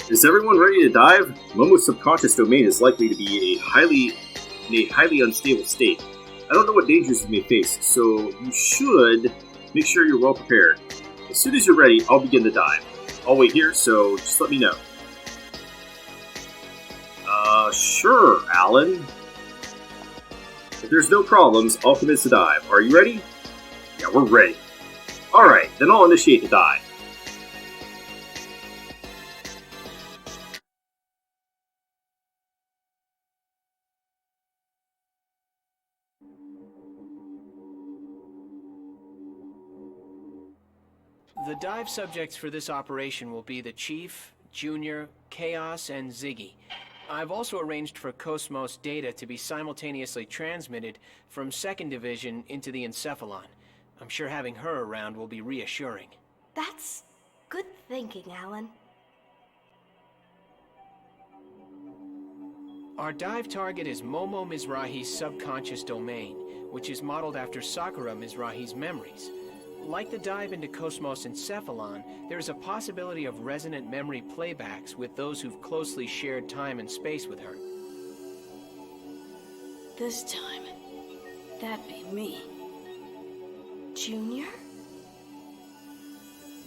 Is everyone ready to dive? Momo's subconscious domain is likely to be in a highly unstable state. I don't know what dangers you may face, so you should make sure you're well prepared. As soon as you're ready, I'll begin the dive. I'll wait here, so just let me know. Sure, Alan. If there's no problems, I'll commence the dive. Are you ready? Yeah, we're ready. Alright, then I'll initiate the dive. The dive subjects for this operation will be the Chief, Junior, Chaos, and Ziggy. I've also arranged for Cosmos data to be simultaneously transmitted from 2nd Division into the Encephalon. I'm sure having her around will be reassuring. That's good thinking, Alan. Our dive target is MOMO Mizrahi's subconscious domain, which is modeled after Sakura Mizrahi's memories. Like the dive into Cosmos Encephalon, there is a possibility of resonant memory playbacks with those who've closely shared time and space with her. This time, that'd be me. Junior?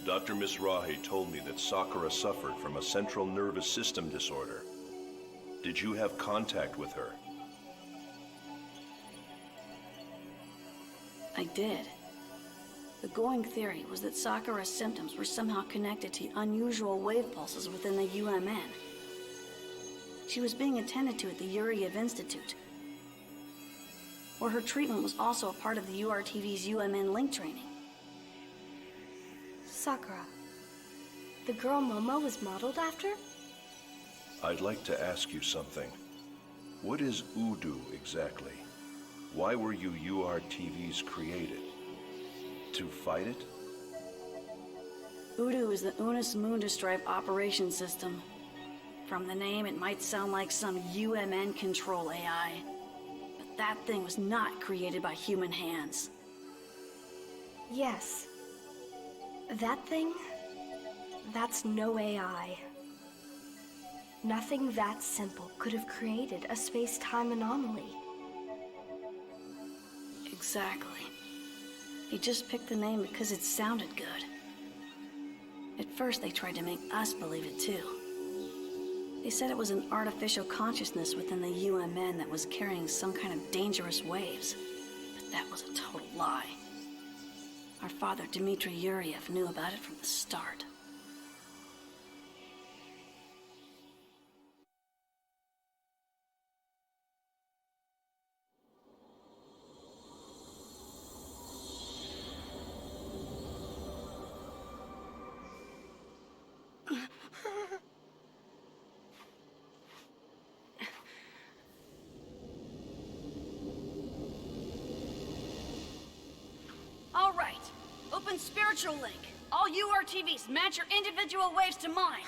Dr. Mizrahi told me that Sakura suffered from a central nervous system disorder. Did you have contact with her? I did. The going theory was that Sakura's symptoms were somehow connected to unusual wave pulses within the UMN. She was being attended to at the Yuriev Institute, where her treatment was also a part of the URTV's UMN link training. Sakura. The girl Momo was modeled after? I'd like to ask you something. What is Udu exactly? Why were you URTVs created? To fight it? Udu is the Unus Mundus Stripe operation system. From the name, it might sound like some UMN control AI. But that thing was not created by human hands. Yes. That thing? That's no AI. Nothing that simple could have created a space-time anomaly. Exactly. They just picked the name because it sounded good. At first, they tried to make us believe it too. They said it was an artificial consciousness within the UMN that was carrying some kind of dangerous waves. But that was a total lie. Our father, Dmitri Yuriev, knew about it from the start. All right. Open spiritual link. All URTVs, match your individual waves to mine.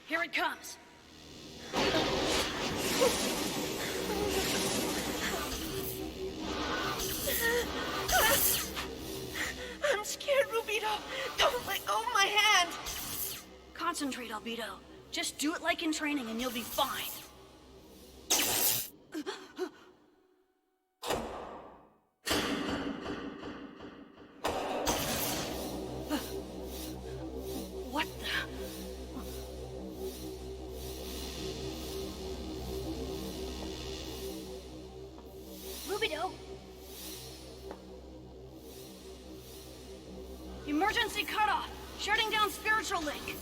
Here it comes. I'm scared, Rubito. Don't let go of my hand. Concentrate, Albedo. Just do it like in training and you'll be fine. What the? Rubido? Emergency cutoff! Shutting down spiritual link!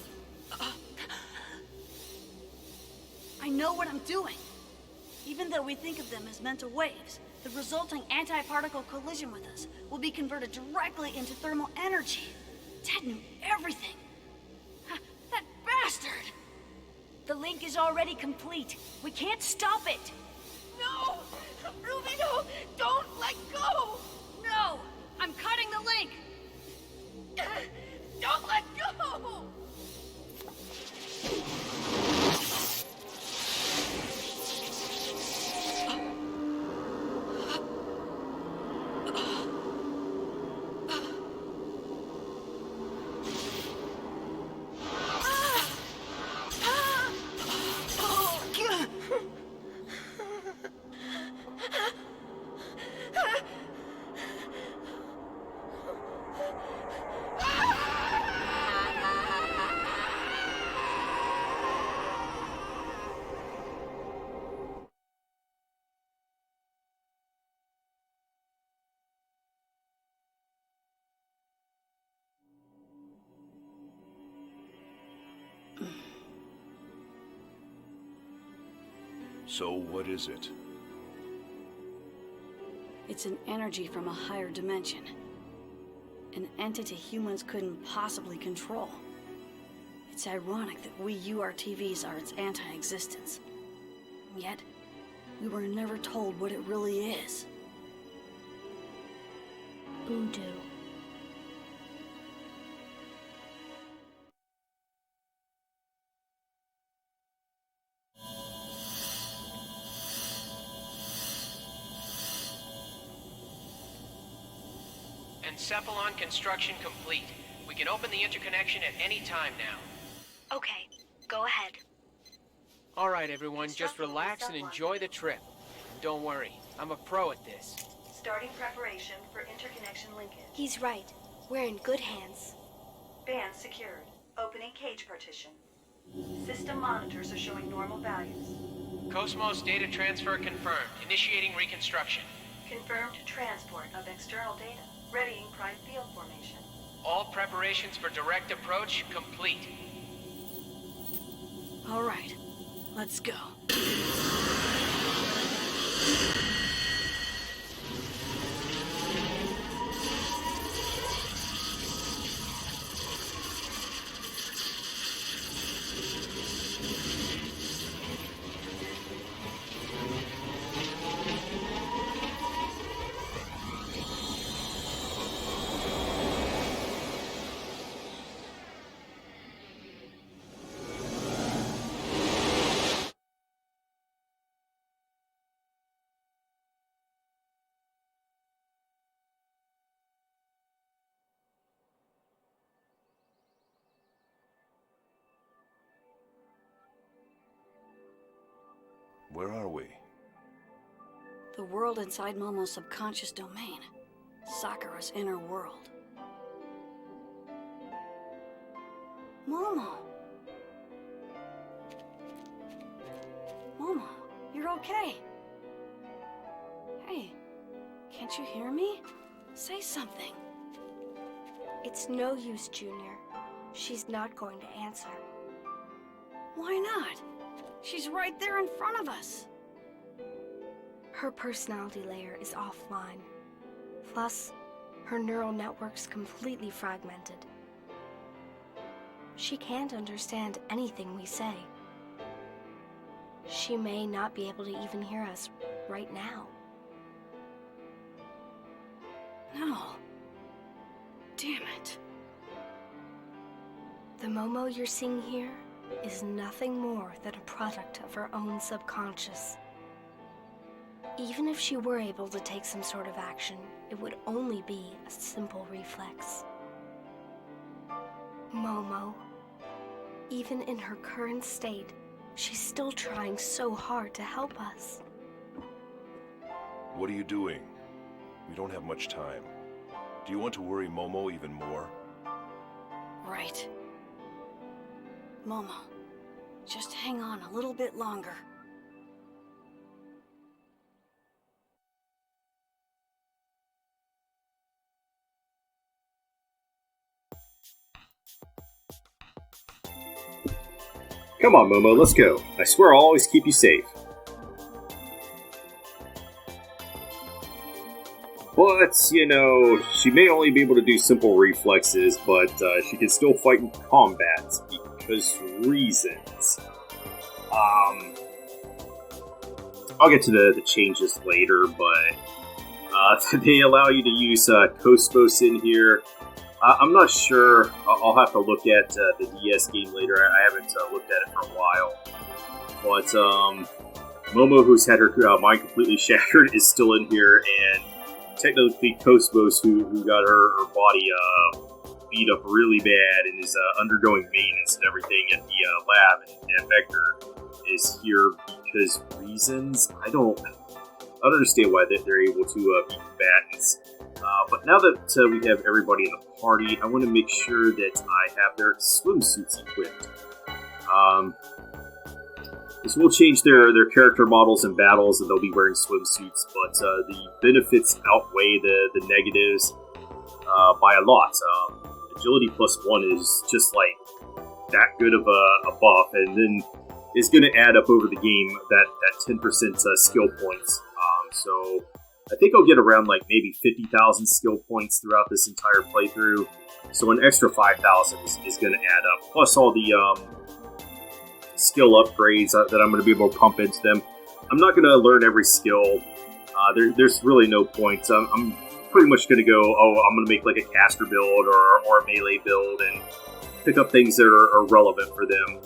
I know what I'm doing. Even though we think of them as mental waves, the resulting anti-particle collision with us will be converted directly into thermal energy. Ted knew everything. That bastard! The link is already complete. We can't stop it. No! Rubito, don't let go! No! I'm cutting the link! Don't let go! So what is it? It's an energy from a higher dimension. An entity humans couldn't possibly control. It's ironic that we URTVs are its anti-existence. Yet, we were never told what it really is. Voodoo. Encephalon construction complete. We can open the interconnection at any time now. Okay, go ahead. All right, everyone, just relax and enjoy the trip. Don't worry, I'm a pro at this. Starting preparation for interconnection linkage. He's right. We're in good hands. Band secured. Opening cage partition. System monitors are showing normal values. Cosmos data transfer confirmed. Initiating reconstruction. Confirmed transport of external data. Readying prime field formation. All preparations for direct approach complete. All right, let's go. Where are we? The world inside Momo's subconscious domain. Sakura's inner world. Momo! Momo, you're okay. Hey, can't you hear me? Say something. It's no use, Junior. She's not going to answer. Why not? She's right there in front of us. Her personality layer is offline. Plus, her neural network's completely fragmented. She can't understand anything we say. She may not be able to even hear us right now. No. Damn it. The Momo you're seeing here is nothing more than a product of her own subconscious. Even if she were able to take some sort of action, it would only be a simple reflex. Momo, even in her current state, she's still trying so hard to help us. What are you doing? We don't have much time. Do you want to worry Momo even more? Right. Momo, just hang on a little bit longer. Come on, Momo, let's go. I swear I'll always keep you safe. But, you know, she may only be able to do simple reflexes, but she can still fight in combat because reasons. I'll get to the changes later, but they allow you to use Cosmos in here. I'm not sure. I'll have to look at the DS game later. I haven't looked at it for a while. But Momo, who's had her mind completely shattered, is still in here, and technically Cosmos, who got her body beat up really bad and is undergoing maintenance and everything at the lab, and Vector is here because reasons. I don't understand why they're able to be combatants. But now that we have everybody in the party, I want to make sure that I have their swimsuits equipped. This will change their character models and battles, and they'll be wearing swimsuits, but the benefits outweigh the negatives by a lot. Agility +1 is just like that good of a buff, and then is going to add up over the game, that 10% skill points. So I think I'll get around like maybe 50,000 skill points throughout this entire playthrough. So an extra 5,000 is going to add up, plus all the skill upgrades that I'm going to be able to pump into them. I'm not going to learn every skill. There's really no point. I'm pretty much going to go, I'm going to make like a caster build or a melee build and pick up things that are relevant for them.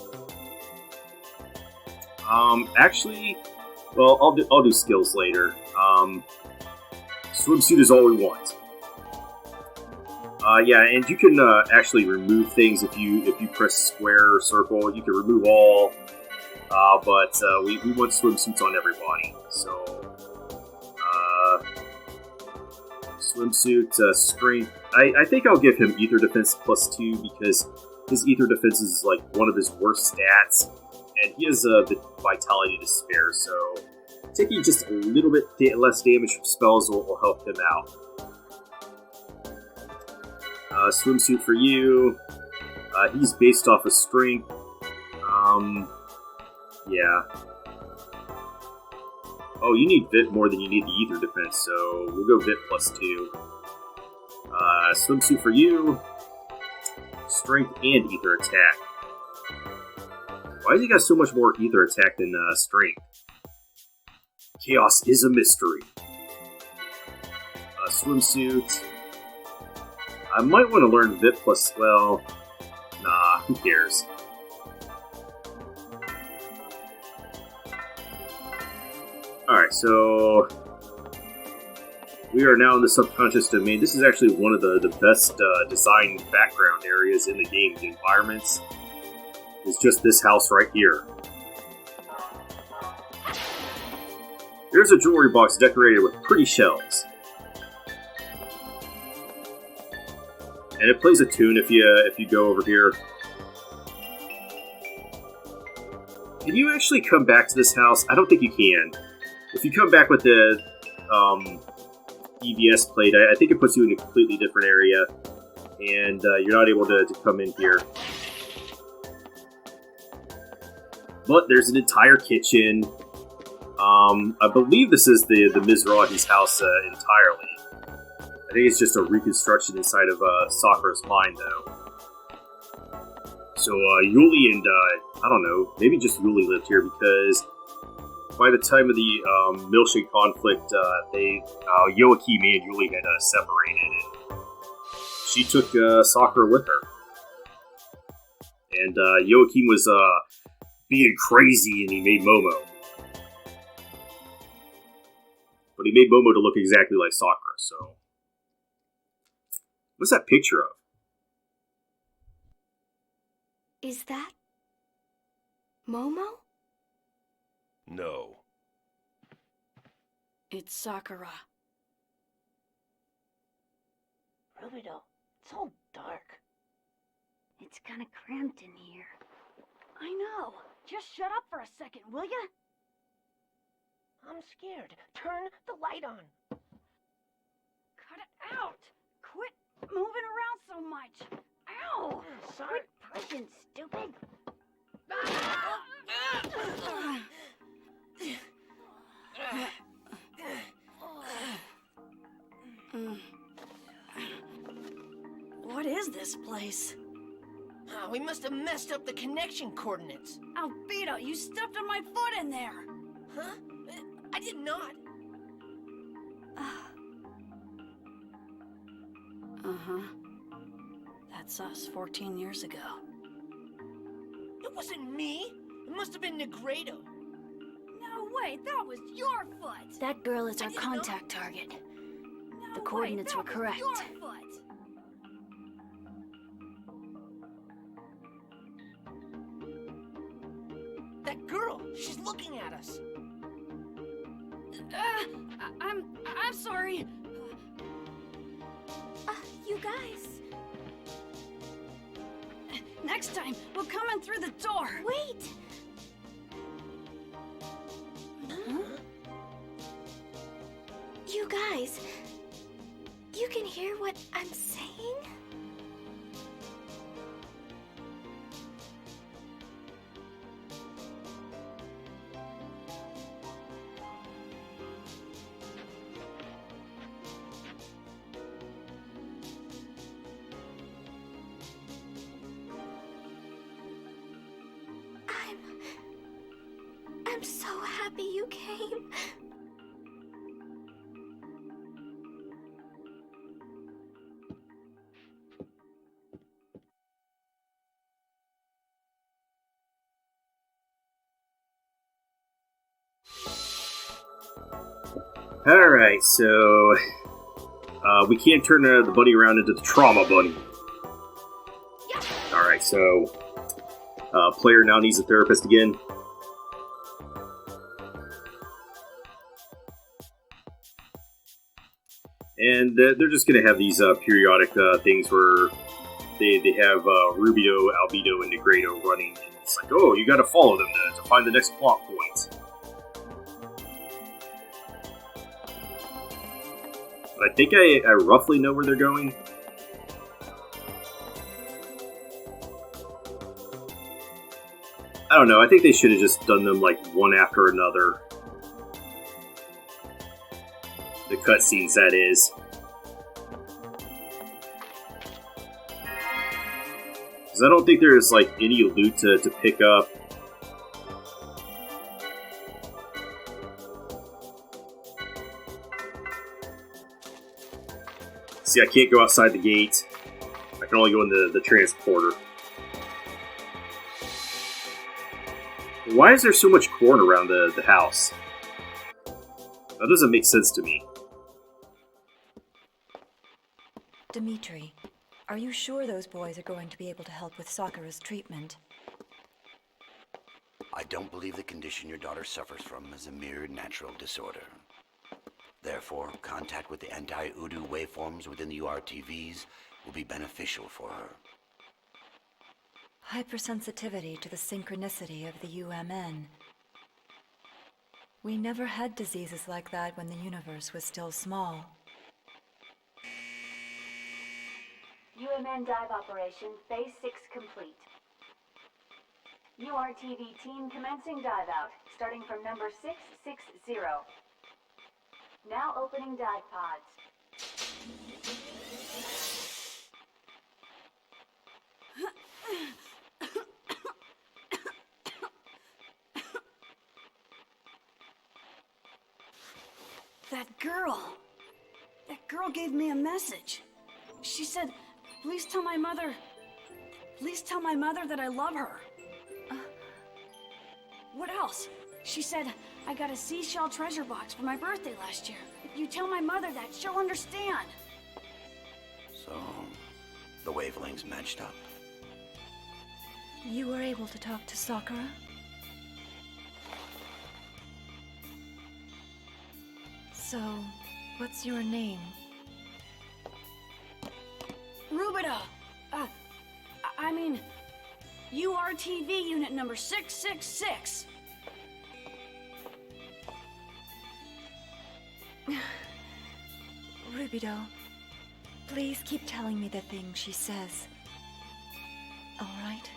Actually, well, I'll do skills later. Swimsuit is all we want. Yeah, and you can actually remove things if you press square or circle. You can remove all, but we want swimsuits on everybody. So, swimsuit strength. I think I'll give him ether defense +2 because his ether defense is like one of his worst stats, and he has a bit vitality to spare. So, taking just a little bit less damage from spells will help him out. Swimsuit for you. He's based off of strength. Yeah. Oh, you need Vit more than you need the ether defense, so we'll go Vit +2. Swimsuit for you. Strength and ether attack. Why has he got so much more ether attack than strength? Chaos is a mystery. Swimsuit. I might want to learn Vit plus, well, nah, who cares? Alright, so we are now in the subconscious domain. This is actually one of the best designed background areas in the game. The environments is just this house right here. There's a jewelry box decorated with pretty shells. And it plays a tune if you go over here. Can you actually come back to this house? I don't think you can. If you come back with the EVS plate, I think it puts you in a completely different area, and you're not able to come in here. But there's an entire kitchen. I believe this is the Mizrahi's house entirely. I think it's just a reconstruction inside of Sakura's mind, though. So Yuli and, I don't know, maybe just Yuli lived here because by the time of the milkshake conflict, Joachim and Yuli had separated, and she took Sakura with her. And Joachim was being crazy, and he made Momo. But he made Momo to look exactly like Sakura, so... What's that picture of? Is that Momo? No. It's Sakura. Rubido, it's all dark. It's kind of cramped in here. I know. Just shut up for a second, will ya? I'm scared. Turn the light on. Cut it out. Quit moving around so much. Ow! Sorry. Quit pushing, stupid. What is this place? We must have messed up the connection coordinates. Albedo, you stepped on my foot in there. Huh? I did not. Uh-huh. That's us 14 years ago. It wasn't me. It must have been Negredo. No way, that was your foot. That girl is our I didn't know. contact target. No The way, coordinates that were was correct. your foot. That girl, she's looking at us. I'm sorry. You guys. Next time, we'll come in through the door. Wait! You guys. You can hear what I'm saying? I'm so happy you came. Alright, so we can't turn the bunny around into the trauma bunny. Alright, so player now needs a therapist again. And they're just going to have these periodic things where they have Rubio, Albedo, and Negredo running. And it's like, oh, you got to follow them to find the next plot point. I think I roughly know where they're going. I don't know, I think they should have just done them like one after another. The cutscenes, that is. Because I don't think there's like any loot to pick up. See, I can't go outside the gate. I can only go in the transporter. Why is there so much corn around the house? That doesn't make sense to me. Dimitri, are you sure those boys are going to be able to help with Sakura's treatment? I don't believe the condition your daughter suffers from is a mere natural disorder. Therefore, contact with the anti-Udu waveforms within the URTVs will be beneficial for her. Hypersensitivity to the synchronicity of the UMN. We never had diseases like that when the universe was still small. UMN dive operation, phase 6 complete. URTV team commencing dive out, starting from number 660. Now opening dive pods. That girl gave me a message. She said, please tell my mother that I love her. What else? She said, I got a seashell treasure box for my birthday last year. If you tell my mother that, she'll understand. So, the wavelengths matched up. You were able to talk to Sakura? So, what's your name? Rubida! I mean, URTV unit number 666. Rubido, please keep telling me the things she says. All right?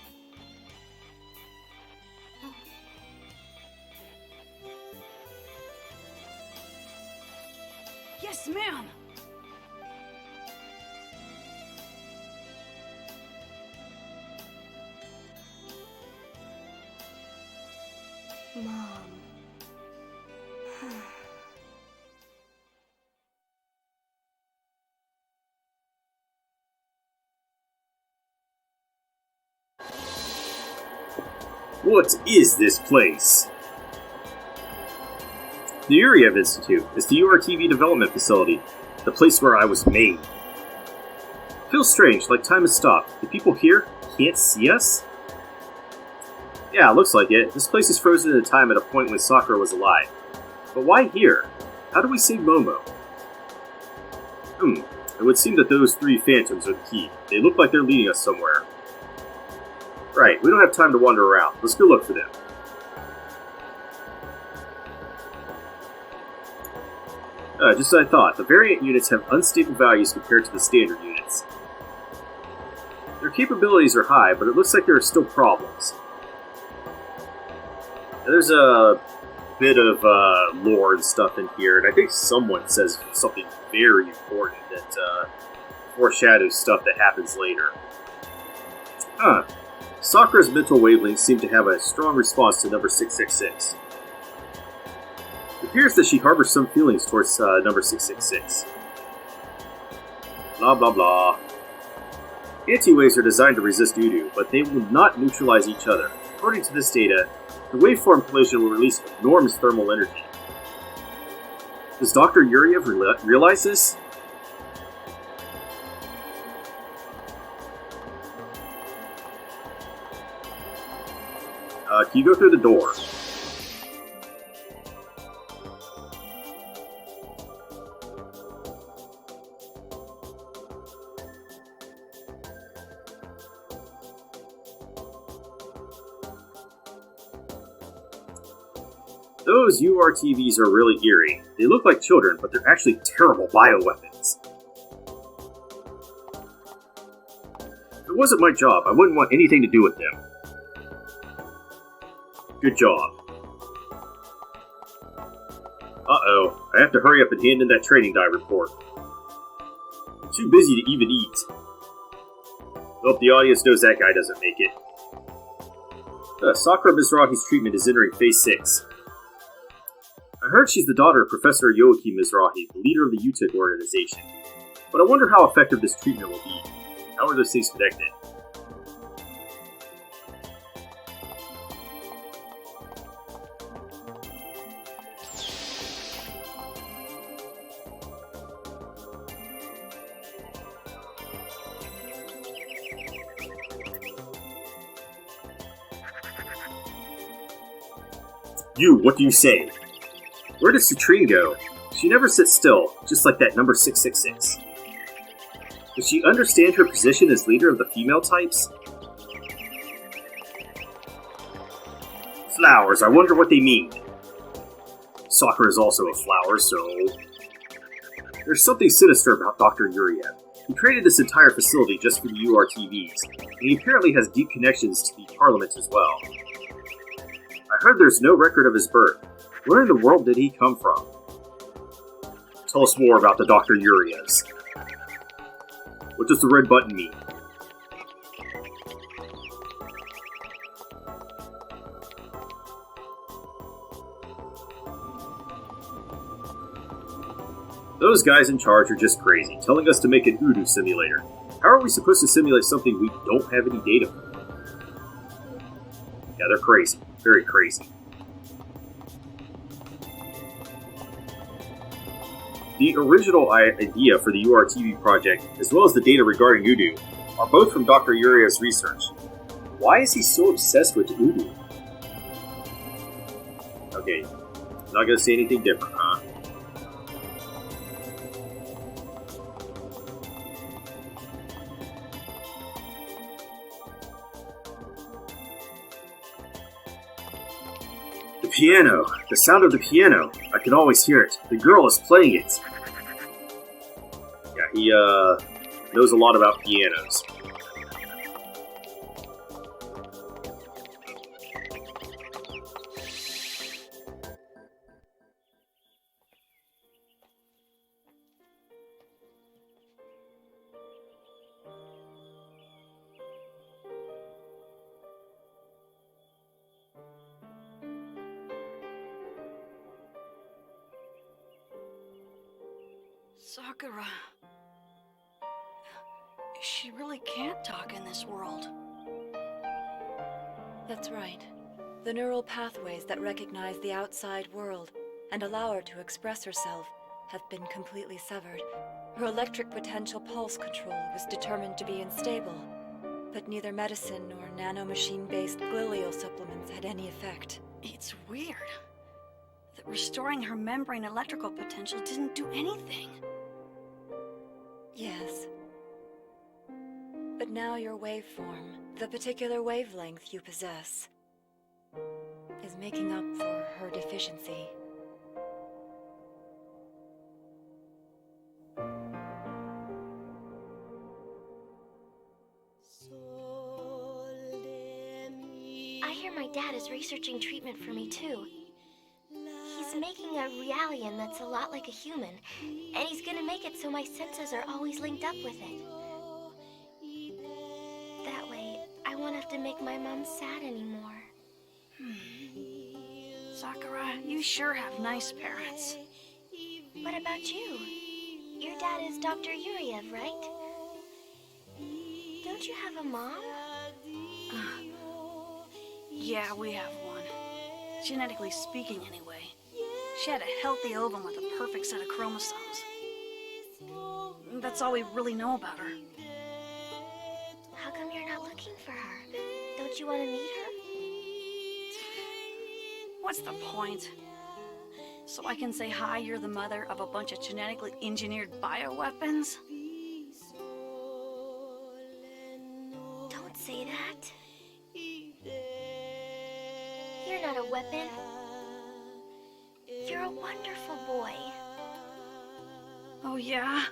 Yes, ma'am! Mom. What is this place? The Yuriev Institute is the URTV development facility, the place where I was made. Feels strange, like time has stopped. The people here can't see us? Yeah, looks like it. This place is frozen in time at a point when Sakura was alive. But why here? How do we save Momo? It would seem that those 3 phantoms are the key. They look like they're leading us somewhere. Right, we don't have time to wander around. Let's go look for them. Just as I thought, the variant units have unstable values compared to the standard units. Their capabilities are high, but it looks like there are still problems. There's a bit of lore and stuff in here, and I think someone says something very important that foreshadows stuff that happens later. Sakura's mental wavelengths seem to have a strong response to number 666. appears that she harbors some feelings towards number 666. Blah blah blah. Anti-waves are designed to resist Udu, but they will not neutralize each other. According to this data, the waveform collision will release enormous thermal energy. Does Dr. Yuriev realize this? Can you go through the door? Those URTVs are really eerie. They look like children, but they're actually terrible bioweapons. If it wasn't my job, I wouldn't want anything to do with them. Good job. Uh-oh, I have to hurry up and hand in that training die report. I'm too busy to even eat. Hope the audience knows that guy doesn't make it. Sakura Mizrahi's treatment is entering phase 6. I heard she's the daughter of Professor Yuriev Mizrahi, the leader of the UTIC organization. But I wonder how effective this treatment will be. How are those things connected? You, what do you say? Where does Citrine go? She never sits still, just like that number 666. Does she understand her position as leader of the female types? Flowers, I wonder what they mean. Sakura is also a flower, so... There's something sinister about Dr. Yuriev. He created this entire facility just for the URTVs, and he apparently has deep connections to the Parliament as well. I heard there's no record of his birth. Where in the world did he come from? Tell us more about the Dr. Yurievs. What does the red button mean? Those guys in charge are just crazy, telling us to make an Udu simulator. How are we supposed to simulate something we don't have any data for? Yeah, they're crazy. Very crazy. The original idea for the URTV project, as well as the data regarding Udu, are both from Dr. Yuriev's research. Why is he so obsessed with Udu? Okay, not gonna say anything different, huh? The piano! The sound of the piano! I can always hear it. The girl is playing it! Yeah, he, knows a lot about pianos. Sakura. She really can't talk in this world. That's right. The neural pathways that recognize the outside world and allow her to express herself have been completely severed. Her electric potential pulse control was determined to be unstable, but neither medicine nor nanomachine-based glial supplements had any effect. It's weird that restoring her membrane electrical potential didn't do anything. Yes. But now your waveform, the particular wavelength you possess, is making up for her deficiency. I hear my dad is researching treatment for me too. He's making a realien that's a lot like a human, and he's gonna make it so my senses are always linked up with it. That way, I won't have to make my mom sad anymore. Sakura, you sure have nice parents. What about you? Your dad is Dr. Yuriev, right? Don't you have a mom? Yeah, we have one. Genetically speaking, anyway. She had a healthy ovum with a perfect set of chromosomes. That's all we really know about her. How come you're not looking for her? Don't you want to meet her? What's the point? So I can say, hi, you're the mother of a bunch of genetically engineered bioweapons? Don't say that. You're not a weapon. You're a wonderful boy. Oh, yeah?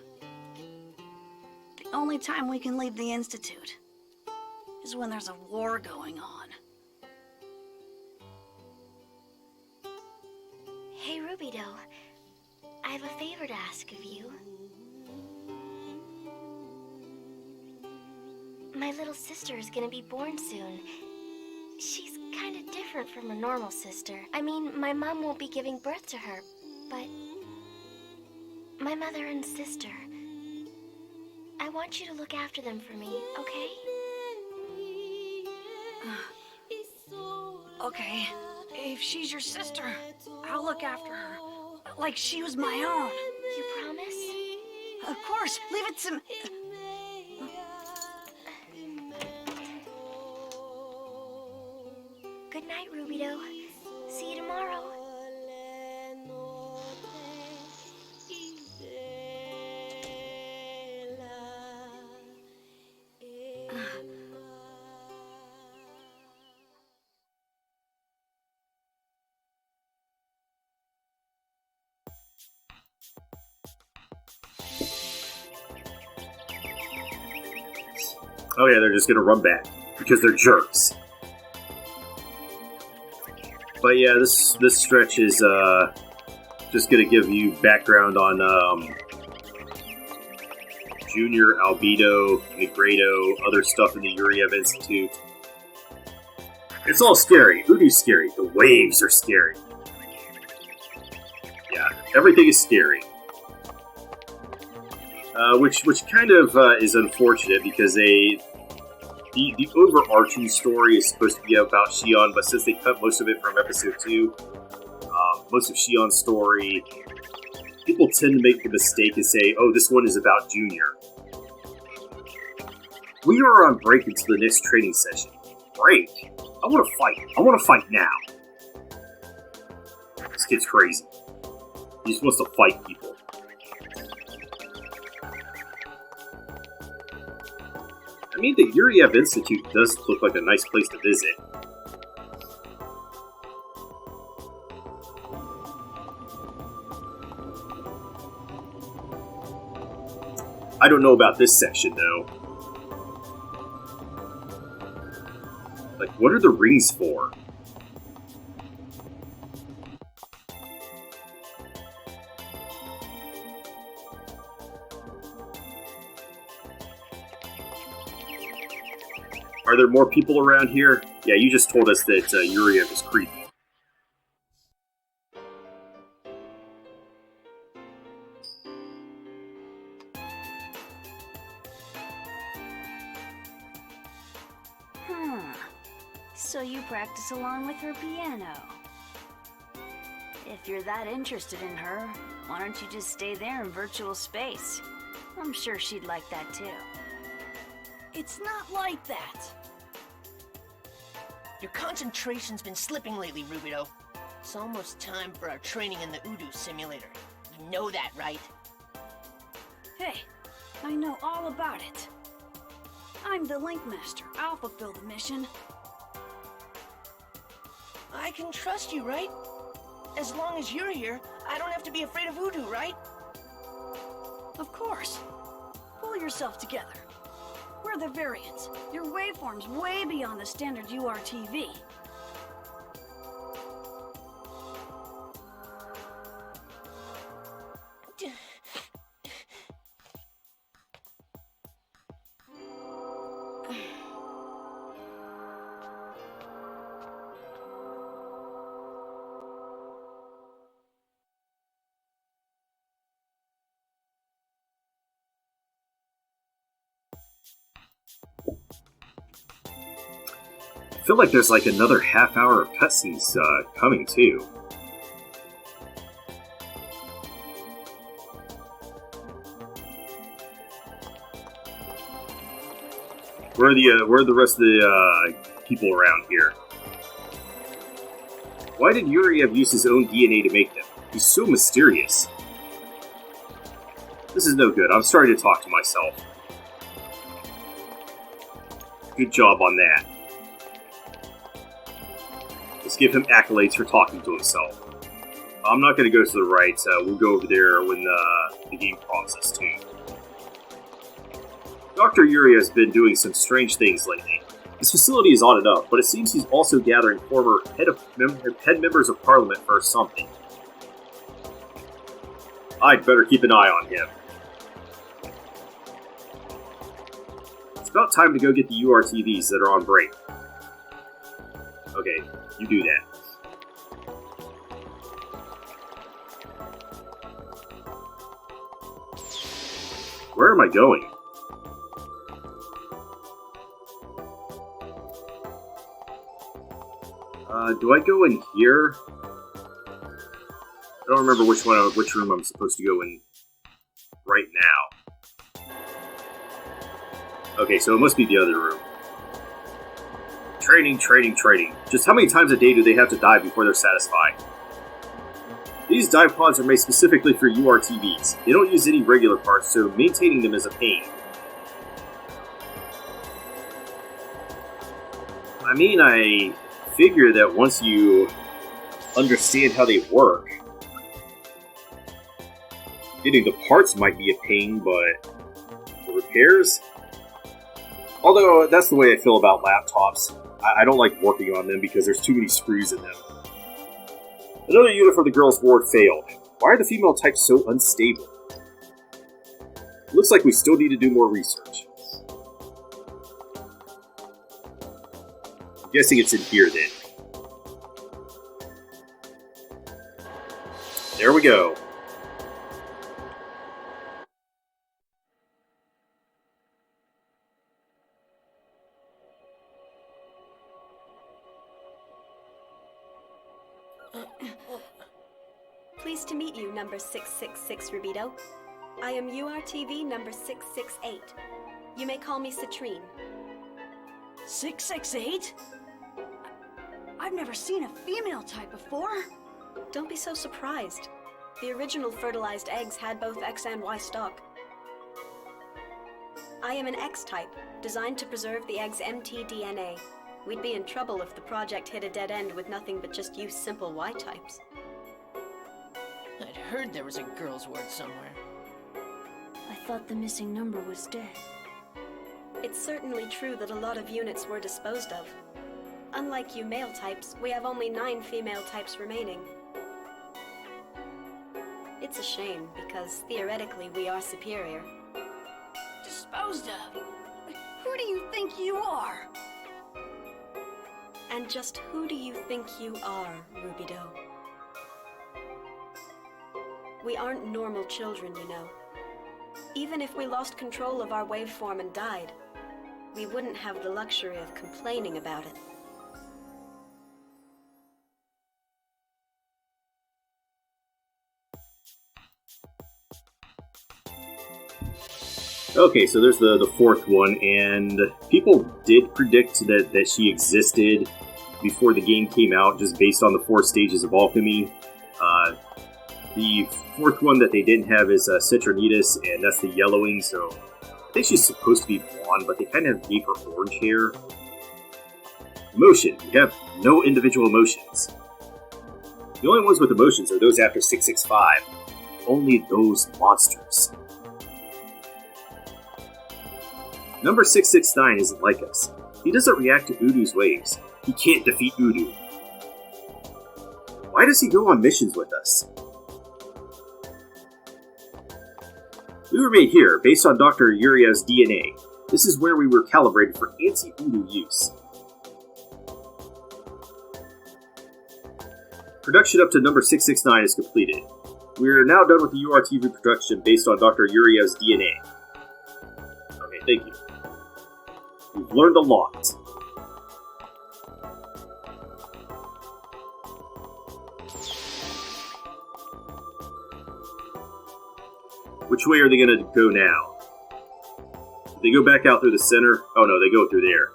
The only time we can leave the Institute is when there's a war going on. Hey, Rubido. I have a favor to ask of you. My little sister is gonna be born soon. She's kinda different from a normal sister. I mean, my mom won't be giving birth to her, but my mother and sister. I want you to look after them for me, okay? Okay, if she's your sister, I'll look after her. Like she was my own. You promise? Of course, leave it to me. Good night, Rubido. See you tomorrow. Oh yeah, they're just gonna run back because they're jerks. But yeah, this stretch is just gonna give you background on Junior, Albedo, Negredo, other stuff in the Yuriev Institute. It's all scary. Udu's scary. The waves are scary. Yeah, everything is scary. Which kind of is unfortunate because the overarching story is supposed to be about Shion, but since they cut most of it from episode 2, most of Shion's story, people tend to make the mistake and say, oh, this one is about Junior. We are on break until the next training session. Break? I want to fight. I want to fight now. This kid's crazy. He just wants to fight people. I mean, the Yuriev Institute does look like a nice place to visit. I don't know about this section, though. Like, what are the rings for? Are there more people around here? Yeah, you just told us that Yuriev is creepy. So you practice along with her piano. If you're that interested in her, why don't you just stay there in virtual space? I'm sure she'd like that too. It's not like that. Your concentration's been slipping lately, Rubido. It's almost time for our training in the Udu simulator. You know that, right? Hey, I know all about it. I'm the Link Master. I'll fulfill the mission. I can trust you, right? As long as you're here, I don't have to be afraid of Udu, right? Of course. Pull yourself together. We're the variants. Your waveform's way beyond the standard URTV. I feel like there's like another half hour of cutscenes coming too. Where are the rest of the people around here? Why did Yuriev use his own DNA to make them? He's so mysterious. This is no good. I'm starting to talk to myself. Good job on that. Let's give him accolades for talking to himself. I'm not going to go to the right. We'll go over there when the game prompts us to. Dr. Yuriev has been doing some strange things lately. His facility is on and up, but it seems he's also gathering former head members of parliament for something. I'd better keep an eye on him. It's about time to go get the URTVs that are on break. Okay, you do that. Where am I going? Do I go in here? I don't remember which room I'm supposed to go in right now. Okay, so it must be the other room. Training. Just how many times a day do they have to dive before they're satisfied? These dive pods are made specifically for URTVs. They don't use any regular parts, so maintaining them is a pain. I mean, I figure that once you understand how they work, getting the parts might be a pain, but the repairs? Although, that's the way I feel about laptops. I don't like working on them because there's too many screws in them. Another unit for the girls' ward failed. Why are the female types so unstable? Looks like we still need to do more research. I'm guessing it's in here then. There we go. Pleased to meet you, number 666, Rubito. I am URTV number 668. You may call me Citrine. 668? I've never seen a female type before. Don't be so surprised. The original fertilized eggs had both X and Y stock. I am an X-type, designed to preserve the egg's mtDNA. We'd be in trouble if the project hit a dead end with nothing but just use simple Y-types. I'd heard there was a girls' ward somewhere. I thought the missing number was dead. It's certainly true that a lot of units were disposed of. Unlike you male types, we have only 9 female types remaining. It's a shame, because theoretically we are superior. Disposed of? Who do you think you are? And just who do you think you are, Rubido? We aren't normal children, you know. Even if we lost control of our waveform and died, we wouldn't have the luxury of complaining about it. Okay, so there's the fourth one, and people did predict that she existed before the game came out, just based on the 4 stages of alchemy. The fourth one that they didn't have is Citrine, and that's the yellowing, so I think she's supposed to be blonde, but they kind of gave her orange hair. Emotion. You have no individual emotions. The only ones with emotions are those after 665. Only those monsters. Number 669 isn't like us. He doesn't react to Udu's waves. He can't defeat Udu. Why does he go on missions with us? We were made here, based on Dr. Yuriev's DNA. This is where we were calibrated for anti-Udu use. Production up to number 669 is completed. We are now done with the URTV production based on Dr. Yuriev's DNA. Okay, thank you. We've learned a lot. Which way are they going to go now? They go back out through the center? Oh no, they go through there.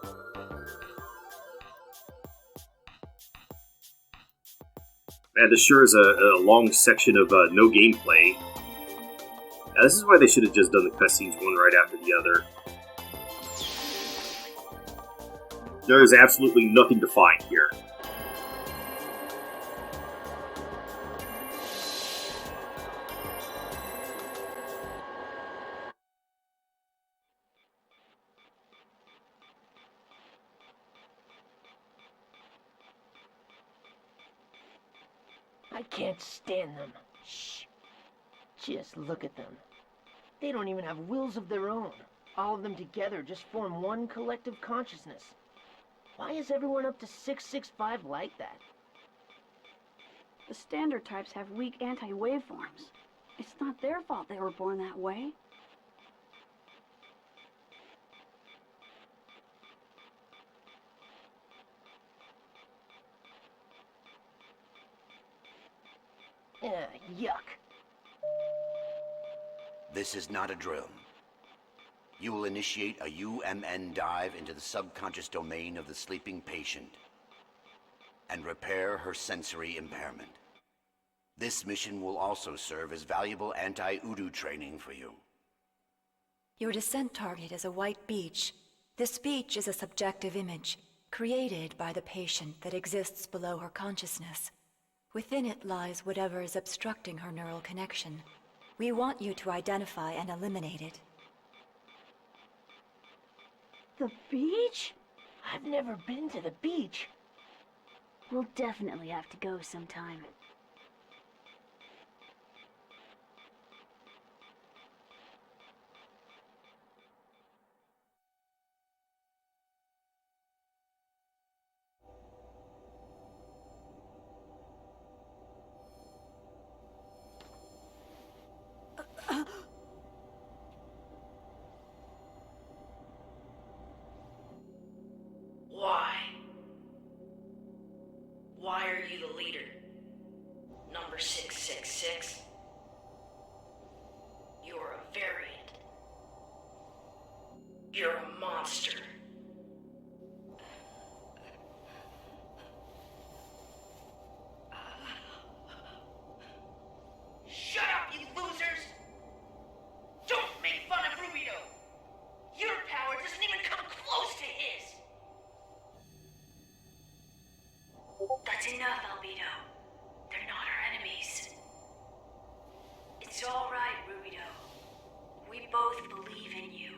Man, this sure is a long section of no gameplay. Now, this is why they should have just done the cutscenes one right after the other. There's absolutely nothing to find here. I can't stand them. Shh. Just look at them. They don't even have wills of their own. All of them together just form one collective consciousness. Why is everyone up to 665 like that? The standard types have weak anti-waveforms. It's not their fault they were born that way. Yuck. This is not a drill. You will initiate a UMN dive into the subconscious domain of the sleeping patient and repair her sensory impairment. This mission will also serve as valuable anti-Udu training for you. Your descent target is a white beach. This beach is a subjective image created by the patient that exists below her consciousness. Within it lies whatever is obstructing her neural connection. We want you to identify and eliminate it. The beach? I've never been to the beach. We'll definitely have to go sometime. Why are you the leader? Number 666? You're a variant. You're a monster. Shut up, you losers! Don't make fun of Rubio! Your power doesn't even come close to his! That's enough, Albedo. They're not our enemies. It's all right, Rubido. We both believe in you.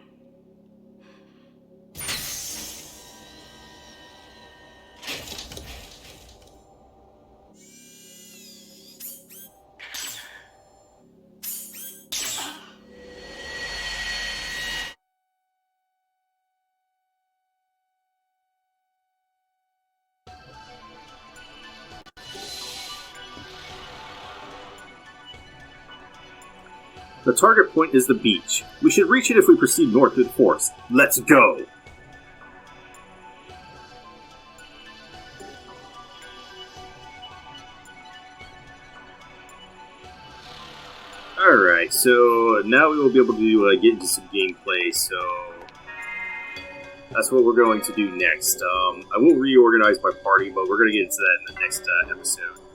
The target point is the beach. We should reach it if we proceed north through the forest. Let's go! Alright, so now we will be able to get into some gameplay, so that's what we're going to do next. I will reorganize my party, but we're going to get into that in the next episode.